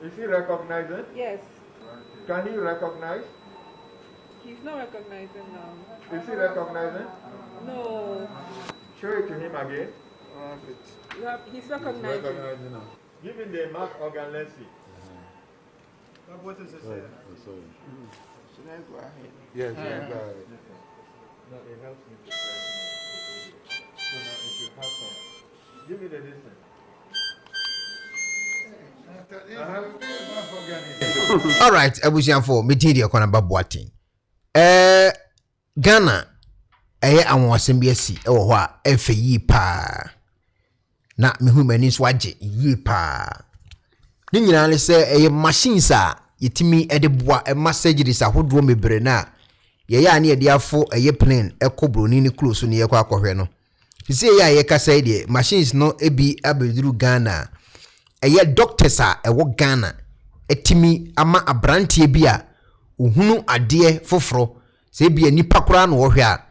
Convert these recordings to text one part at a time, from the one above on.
Is he recognizing? Yes. Can he recognize? He's not recognizing now. Is he recognizing? No. Show it to him again. He's recognizing. Give him the mouth organ, let's see. What does it say? Should I go ahead? Yes, go ahead. No, it helps me to press. So now if you have some, give me the distance. All right, Abusianfo, meeting the Ekuonaba Boating. Ghana, anwasem bi asi e wo ho a efe yi pa. Na mehu mani so age yi pa. Ni nyina le se machines a yetimi e de boa e massageries ahodo mebre na ye ya na ye de afo plane ekobroni ni close ni ye kwa akohwe no. Sisi ye ye kasa de machines no ebi abeduru Ghana. Doctors a ewo Ghana etimi ama abrantie bi a ohunu ade foforo se bi nipa kura na wo hwe a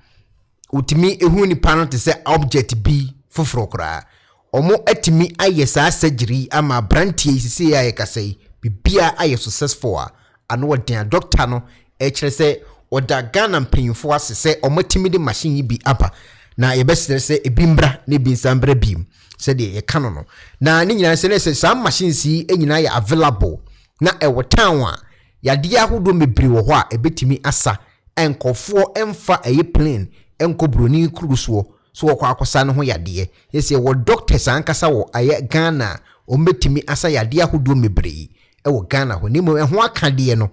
utimi ehu nipa no te se object bi foforo kura omo etimi aye saa surgery ama abrantie sisi ya ye kasai bibia aye successful a ano wodin doctor no e kire se oda Ghana mpanyimfo ase se omo timi de machine bi apa na ye besere se ebimbra ne bi nsambra bim se de ye kano no na ni nyina se ne se some machines yi enyina ya available na e wotan a yade ahodo mebri wo ho a ebetimi asa enkofo emfa plane enkobroni krusuo so wo kwa akosa no ho yade yesi wo doctors ankasa wo aye Ghana o metimi asa yade ahodo mebri e wo Ghana ho nimo ho akade no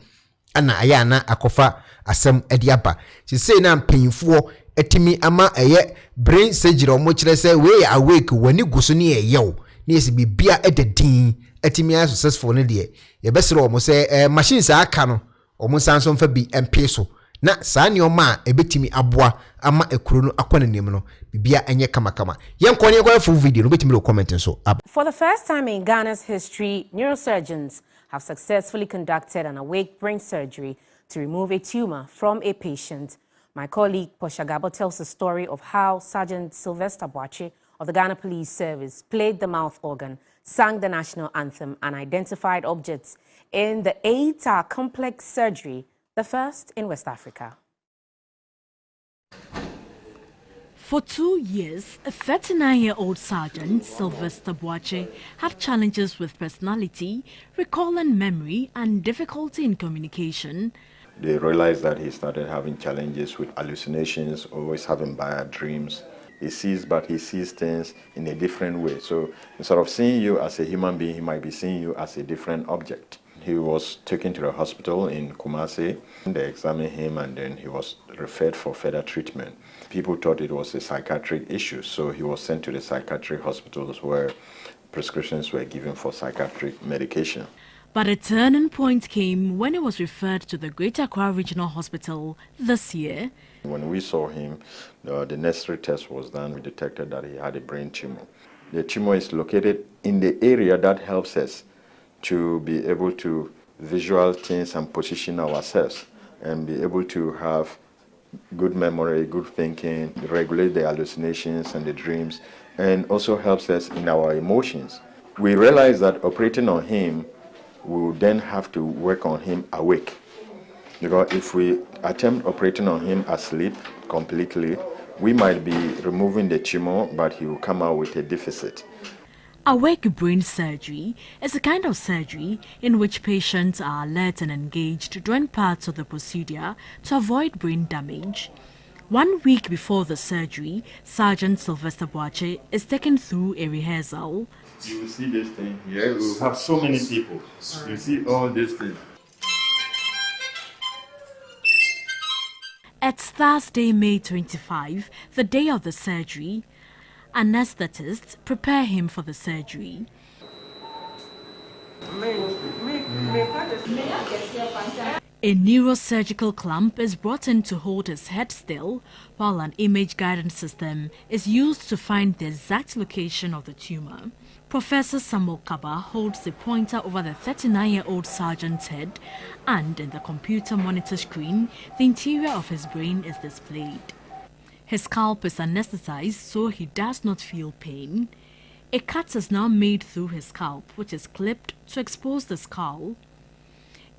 ana aya na akofa asem ediaba sisi na mpanyimfo etimi ama brain surgery omo kire say we awake wani guso ne yew ne yesi bibia ededin etimi as successful ne de ye besere omo say machines aka no omo sanso mfa bi mp so na saa ne oma ebetimi aboa ama ekuro no akwana nim no bibia enye kama yenkɔ ne full video no betimi lo comment so. For the first time in Ghana's history, neurosurgeons have successfully conducted an awake brain surgery to remove a tumor from a patient. My colleague Poshagabo tells the story of how Sergeant Sylvester Boache of the Ghana Police Service played the mouth organ, sang the national anthem, and identified objects in the 8-hour complex surgery, the first in West Africa. For 2 years, a 39-year-old Sergeant, Sylvester Boache, had challenges with personality, recall and memory, and difficulty in communication. They realized that he started having challenges with hallucinations, always having bad dreams. He sees things in a different way. So instead of seeing you as a human being, he might be seeing you as a different object. He was taken to the hospital in Kumasi. They examined him and then he was referred for further treatment. People thought it was a psychiatric issue, so he was sent to the psychiatric hospitals where prescriptions were given for psychiatric medication. But a turning point came when he was referred to the Greater Accra Regional Hospital this year. When we saw him, the necessary test was done. We detected that he had a brain tumor. The tumor is located in the area that helps us to be able to visual things and position ourselves and be able to have good memory, good thinking, regulate the hallucinations and the dreams, and also helps us in our emotions. We realized that operating on him, we will then have to work on him awake. Because if we attempt operating on him asleep completely, we might be removing the tumor, but he will come out with a deficit. Awake brain surgery is a kind of surgery in which patients are alert and engaged during parts of the procedure to avoid brain damage. 1 week before the surgery, Sergeant Sylvester Boache is taken through a rehearsal. You will see this thing here. We will have so many people. You see all these things. It's Thursday, May 25, the day of the surgery. Anesthetists prepare him for the surgery. A neurosurgical clamp is brought in to hold his head still, while an image guidance system is used to find the exact location of the tumor. Professor Samuel Kaba holds the pointer over the 39-year-old sergeant's head, and in the computer monitor screen, the interior of his brain is displayed. His scalp is anesthetized so he does not feel pain. A cut is now made through his scalp, which is clipped to expose the skull.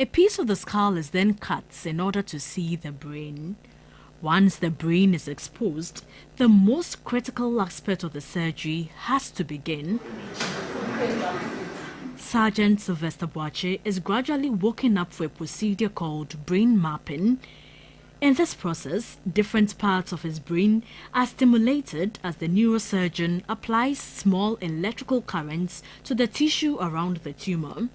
A piece of the skull is then cut in order to see the brain. Once the brain is exposed, the most critical aspect of the surgery has to begin. Sergeant Sylvester Boache is gradually woken up for a procedure called brain mapping. In this process, different parts of his brain are stimulated as the neurosurgeon applies small electrical currents to the tissue around the tumor.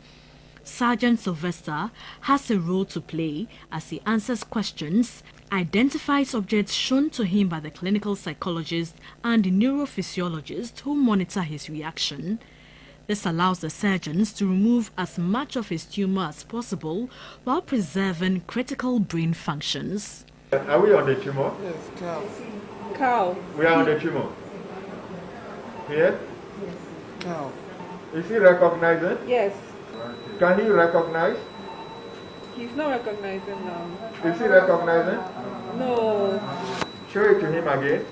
Sergeant Sylvester has a role to play as he answers questions, identifies objects shown to him by the clinical psychologist and the neurophysiologist who monitor his reaction. This allows the surgeons to remove as much of his tumor as possible while preserving critical brain functions. Are we on the tumor? Yes, cow. Cow. We are on the tumor. Here? Cow. Is he recognizing? Yes. Can he recognize? He's not recognizing now. Is he recognizing? No. Show it to him again.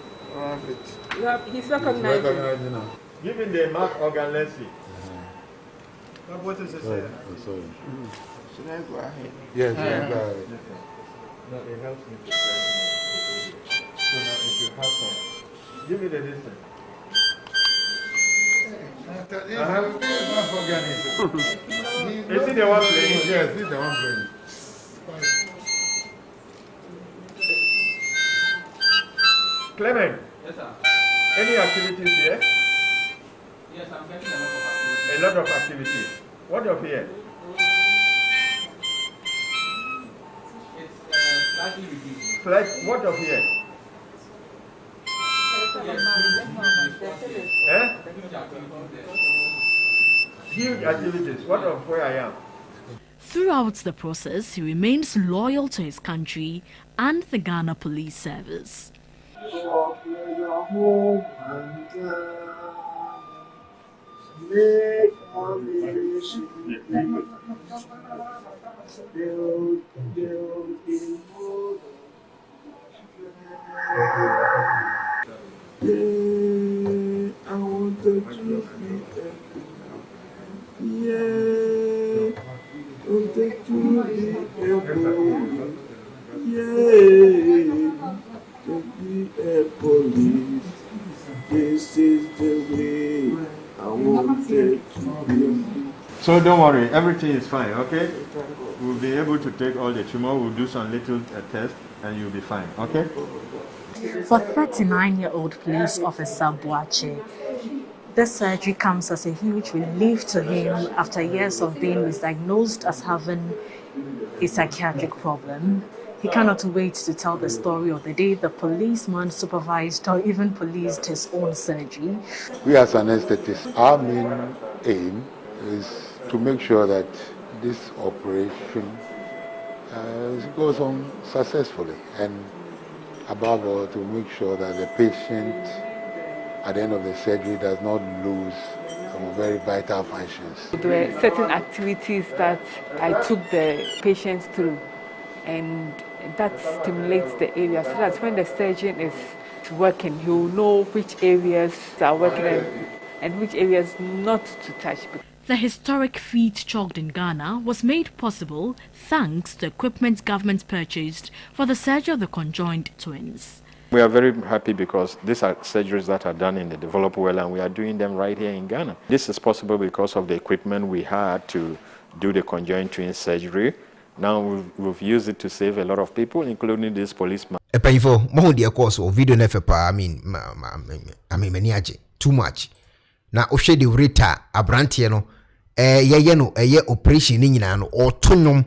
He's recognizing. Now. Give him the mouth organ, let's see. What does it say? Should I go ahead? Yes, go ahead. No, it helps me to press my radio. So now if you have some, give me the distance. Is he the one playing? Yes, he's the one playing. Clement. Yes, sir. Any activities here? Yes, I'm getting a lot of activities. A lot of activities. What of here? It's slightly reduced. What of here? Yes, Huge activities. What of where I am? Throughout the process, he remains loyal to his country and the Ghana Police Service. This is the way I wanted to be. So don't worry, everything is fine, okay? We'll be able to take all the tumor, we'll do some little test and you'll be fine, okay? For 39-year-old police officer Boache, this surgery comes as a huge relief to him after years of being misdiagnosed as having a psychiatric problem. He cannot wait to tell the story of the day the policeman supervised or even policed his own surgery. We as anesthetists, our main aim is to make sure that this operation goes on successfully, and above all to make sure that the patient at the end of the surgery does not lose some very vital functions. There were certain activities that I took the patients through, and that stimulates the area so that when the surgeon is working, he will know which areas are working and which areas not to touch. The historic feat chalked in Ghana was made possible thanks to equipment government purchased for the surgery of the conjoined twins. We are very happy because these are surgeries that are done in the developed world and we are doing them right here in Ghana. This is possible because of the equipment we had to do the conjoined twin surgery. Now we've used it to save a lot of people, including this policeman. Painful, more the course or video never I mean maniaci too much. Now Oshe the Rita Abrantiano, ye operation in no or tunum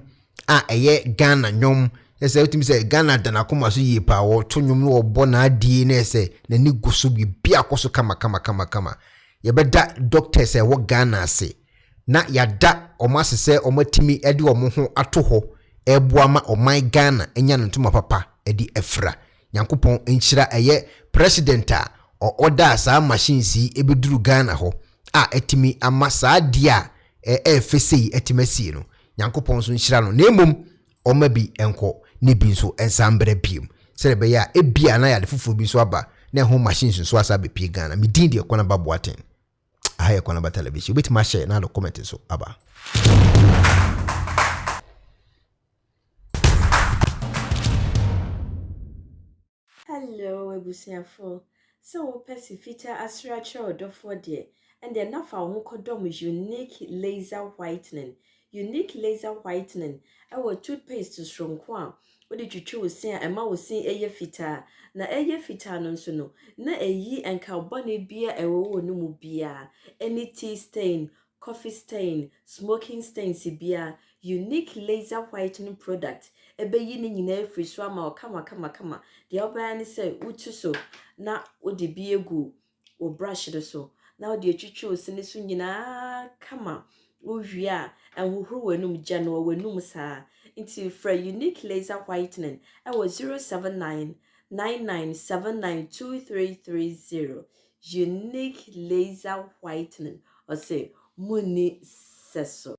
ye Ghana nyom. Yes, I say Ghana dana kuma so yi pa or tunum no bona DNA say na ni gusu bi bia koso kama. Ye beda doctor say what Ghana say. Na yada omase se omatimi edi omo ho ato ho ebuama omai Ghana enya ntuma papa edi efra Nyankopon enchira eye president a order sa machines ebeduru Ghana ho a etimi amasa dia efesi etimasi no Nyankopon so enchira no nemom omabi enko ne bi so ensambre biem serebe ya ebia na ya de fufu bi so aba na ho machines so asa be pie Ghana mi din de Ekuonaba Boateng. aha yɛ Ekuonaba television wobɛtumi ahyɛ na alo comment so aba. Hello, Ebusiafo. So, Percy Fita Asracha or Dofo dear, and they're not for Mukodom unique laser whitening. Unique laser whitening. Our toothpaste to strong kwa. What did you choose? Say, and ma was saying a fita. Na fita non sono. Na and carbonate beer a no beer. Any tea stain, coffee stain, smoking stain, beer. Unique laser whitening product. Ebe yini nyina free swama or kama. The other say utu so na odi bi egu o brush de so na odi etwitwe osini so nyina kama uwie a enhuhuru wenum gya no wenum saa nti fra unique laser whitening e wo 07999792330 unique laser whitening or say muni seso.